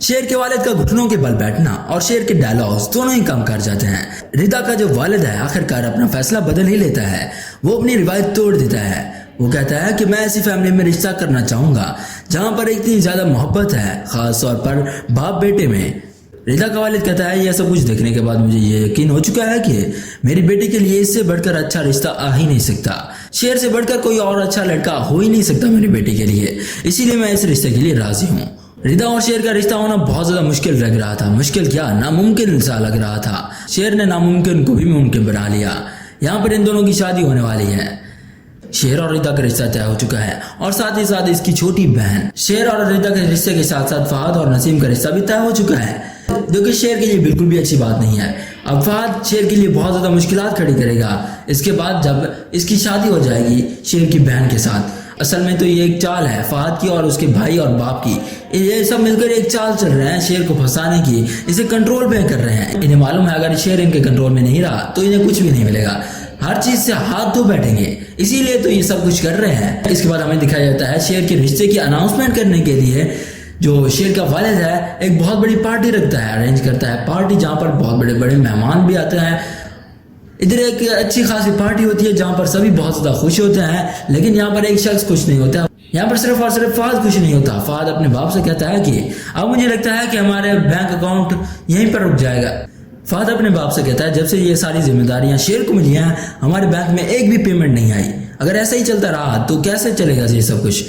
शेर के वालिद का घुटनों के बल बैठना और शेर के डायलॉग्स दोनों ही कम कर जाते हैं। रिदा का जो वालिद है आखिरकार अपना फैसला बदल ही लेता है। वो अपनी रिवायत तोड़ देता है। वो कहता है कि मैं ऐसी फैमिली में रिश्ता करना चाहूंगा जहां पर इतनी ज्यादा मोहब्बत है, खास तौर पर बाप बेटे में। रिदा का वालिद कहता है यह सब कुछ देखने के बाद मुझे ये यकीन हो चुका है कि मेरी बेटी के लिए इससे बढ़कर अच्छा रिश्ता आ ही नहीं सकता। शेर से बढ़कर कोई और अच्छा लड़का हो ही नहीं सकता मेरी बेटी के लिए, इसीलिए मैं इस रिश्ते के लिए राजी हूँ। रिदा और शेर का रिश्ता होना बहुत ज्यादा मुश्किल लग रहा था। मुश्किल क्या, नामुमकिन सा लग रहा था। शेर ने नामुमकिन को भी मुमकिन बना लिया। यहाँ पर इन दोनों की शादी होने वाली है। शेर और रिदा का रिश्ता तय हो चुका है और साथ ही साथ इसकी छोटी बहन। शेर और रिदा के रिश्ते के साथ साथ फहद और नसीम का रिश्ता भी तय हो चुका है, जो कि शेर के लिए बिल्कुल भी अच्छी बात नहीं है। अब फहद शेर के लिए बहुत ज्यादा मुश्किलात खड़ी करेगा इसके बाद जब इसकी शादी हो जाएगी शेर की बहन के साथ। असल में तो ये एक चाल है फहद की और उसके भाई और बाप की। ये सब मिलकर एक चाल चल रहे हैं शेर को फंसाने की, इसे कंट्रोल में कर रहे हैं। इन्हें मालूम है अगर शेर इनके कंट्रोल में नहीं रहा तो इन्हें कुछ भी नहीं मिलेगा, हर चीज से हाथ धो बैठेंगे, इसीलिए तो ये सब कुछ कर रहे हैं। इसके बाद हमें दिखाया जाता है शेर के रिश्ते की अनाउंसमेंट करने के लिए जो शेर का वालिद है एक बहुत बड़ी पार्टी रखता है, अरेंज करता है पार्टी जहाँ पर बहुत बड़े बड़े मेहमान भी आते हैं। इधर एक अच्छी खासी पार्टी होती है जहाँ पर सभी बहुत ज्यादा खुश होते हैं, लेकिन यहाँ पर एक शख्स खुश नहीं होता। यहाँ पर सिर्फ और सिर्फ फहद खुश नहीं होता। फहद अपने बाप से कहता है कि अब मुझे लगता है कि हमारे बैंक अकाउंट यहीं पर रुक जाएगा। फहद अपने बाप से कहता है जब से ये सारी जिम्मेदारियां शेर को मिली हैं हमारे बैंक में एक भी पेमेंट नहीं आई, अगर ऐसा ही चलता रहा तो कैसे चलेगा ये सब कुछ।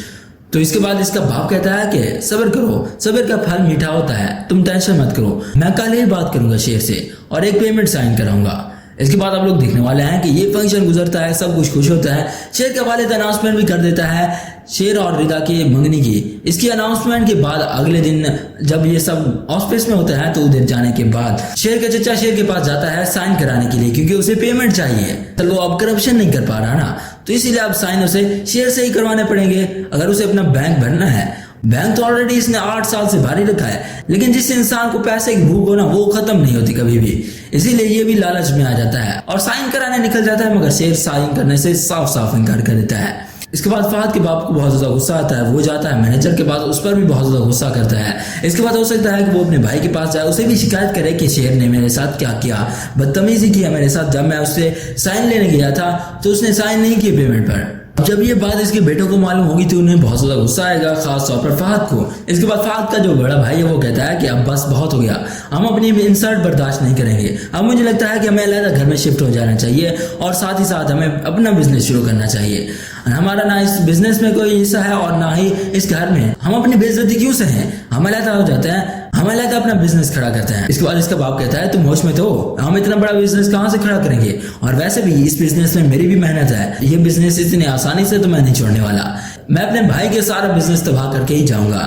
तो इसके बाद इसका बाप कहता है कि सब्र करो, सब्र का फल मीठा होता है, तुम टेंशन मत करो, मैं कल ही बात करूंगा शेर से और एक पेमेंट साइन कराऊंगा। इसके बाद आप लोग देखने वाले हैं कि ये फंक्शन गुजरता है, सब कुछ खुश होता है। शेर का वालिद अनाउंसमेंट भी कर देता है शेर और रिदा की मंगनी की। इसकी अनाउंसमेंट के बाद अगले दिन जब ये सब ऑफिस में होता है तो उधर जाने के बाद शेर का चचा शेर के पास जाता है साइन कराने के लिए, क्योंकि उसे पेमेंट चाहिए। तो वो अब करप्शन नहीं कर पा रहा ना, तो इसीलिए अब साइन उसे शेर से ही करवाने पड़ेंगे अगर उसे अपना बैंक भरना है। बैंक तो ऑलरेडी इसने 8 साल से भारी रखा है, लेकिन जिस इंसान को पैसे की भूख हो ना वो खत्म नहीं होती कभी भी, इसीलिए ये भी लालच में आ जाता है और साइन कराने निकल जाता है, मगर शेर साइन करने से साफ साफ इनकार कर देता है। इसके बाद फहद के बाप को बहुत ज्यादा गुस्सा आता है, वो जाता है मैनेजर के पास, उस पर भी बहुत ज्यादा गुस्सा करता है। इसके बाद हो सकता है कि वो अपने भाई के पास जाए, उसे भी शिकायत करे कि शेर ने मेरे साथ क्या किया, बदतमीजी किया मेरे साथ। जब मैं उससे साइन लेने गया था तो उसने साइन नहीं किए पेमेंट पर। जब ये बात इसके बेटों को मालूम होगी तो उन्हें बहुत ज्यादा गुस्सा आएगा, खास तौर पर फहद को। इसके बाद फहद का जो बड़ा भाई है वो कहता है कि अब बस बहुत हो गया, हम अपनी इंसल्ट बर्दाश्त नहीं करेंगे। अब मुझे लगता है कि हमें अलग घर में शिफ्ट हो जाना चाहिए और साथ ही साथ हमें अपना बिजनेस शुरू करना चाहिए। हमारा ना इस बिजनेस में कोई हिस्सा है और ना ही इस घर में, हम अपनी बेइज्जती क्यों से हैं, हम अलग हो जाते हैं, हम अलग अपना बिजनेस खड़ा करते हैं। इसके बाद इसका बाप कहता है तुम होश में तो, हम इतना बड़ा बिजनेस कहाँ से खड़ा करेंगे, और वैसे भी इस बिजनेस में मेरी भी मेहनत है, ये बिजनेस इतनी आसानी से तो मैं नहीं छोड़ने वाला, मैं अपने भाई के सारा बिजनेस तबाह करके ही जाऊंगा,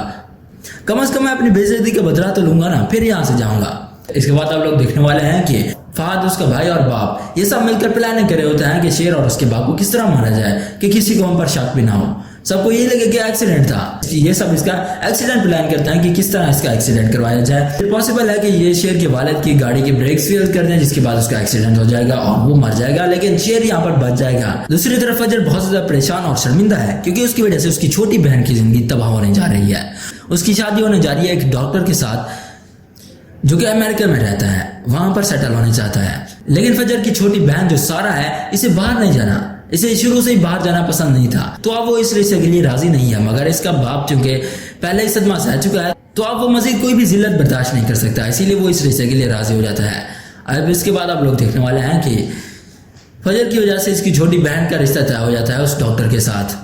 कम से कम मैं अपनी बेइज्जती का बदला तो लूंगा ना, फिर यहाँ से जाऊंगा। इसके बाद आप लोग देखने वाले हैं कि फहद, उसका भाई और बाप ये सब मिलकर प्लानिंग करे होते हैं कि शेर और उसके बाप को किस तरह मारा जाए कि किसी को हम पर शक भी ना हो। सबको यही लगे कि एक्सीडेंट था, ये सब इसका एक्सीडेंट प्लान करते हैं कि किस तरह इसका एक्सीडेंट करवाया जाए। पॉसिबल है कि ये शेर के वालिद की गाड़ी के ब्रेक्स फेल कर दें, जिसके बाद उसका एक्सीडेंट हो जाएगा और वो मर जाएगा, लेकिन शेर यहाँ पर बच जाएगा। दूसरी तरफ फजर बहुत ज्यादा परेशान और शर्मिंदा है क्योंकि उसकी वजह से उसकी छोटी बहन की जिंदगी तबाह होने जा रही है। उसकी शादी होने जा रही है एक डॉक्टर के साथ जो कि अमेरिका में रहता है, वहां पर सेटल होने चाहता है। लेकिन फजर की छोटी बहन जो सारा है इसे बाहर नहीं जाना, इसे शुरू से ही बाहर जाना पसंद नहीं था, तो अब वो इस रिश्ते के लिए राजी नहीं है। मगर इसका बाप चूंकि पहले ही सदमा सह चुका है तो अब वो मजीद कोई भी जिल्लत बर्दाश्त नहीं कर सकता, इसीलिए वो इस रिश्ते के लिए राजी हो जाता है। अब इसके बाद आप लोग देखने वाले हैं कि फजर की वजह से इसकी छोटी बहन का रिश्ता तय हो जाता है उस डॉक्टर के साथ।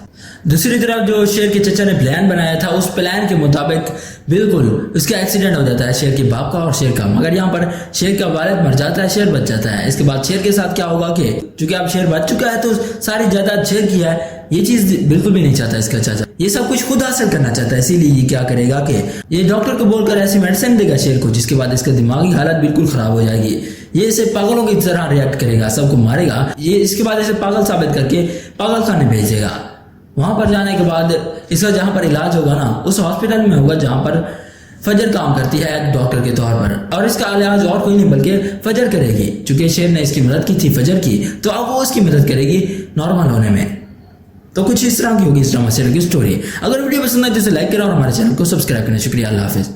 दूसरी तरफ जो शेर के चचा ने प्लान बनाया था उस प्लान के मुताबिक बिल्कुल उसका एक्सीडेंट हो जाता है, शेर के बाप का और शेर का। मगर यहाँ पर शेर का वालिद मर जाता है, शेर बच जाता है। इसके बाद शेर के साथ क्या होगा कि चूंकि अब शेर बच चुका है तो सारी जायदाद शेर की है, ये चीज बिल्कुल भी नहीं चाहता इसका चाचा, ये सब कुछ खुद हासिल करना चाहता है। इसीलिए ये क्या करेगा कि ये डॉक्टर को बोलकर ऐसी मेडिसिन देगा शेर को जिसके बाद इसका दिमागी हालत बिल्कुल खराब हो जाएगी, ये इसे पागलों की तरह रिएक्ट करेगा, सबको मारेगा। ये इसके बाद इसे पागल साबित करके पागल खाने भेजेगा। वहां पर जाने के बाद इसका जहां पर इलाज होगा ना उस हॉस्पिटल में होगा जहां पर फजर काम करती है एक डॉक्टर के तौर पर, और इसका इलाज और कोई नहीं बल्कि फजर करेगी। चूंकि शेर ने इसकी मदद की थी फजर की, तो अब वो उसकी मदद करेगी नॉर्मल होने में। तो कुछ इस तरह की होगी इस ड्रामा सीरियल की स्टोरी। अगर वीडियो पसंद आए तो इसे लाइक करें और हमारे चैनल को सब्सक्राइब करें। शुक्रिया, अल्लाह हाफिज।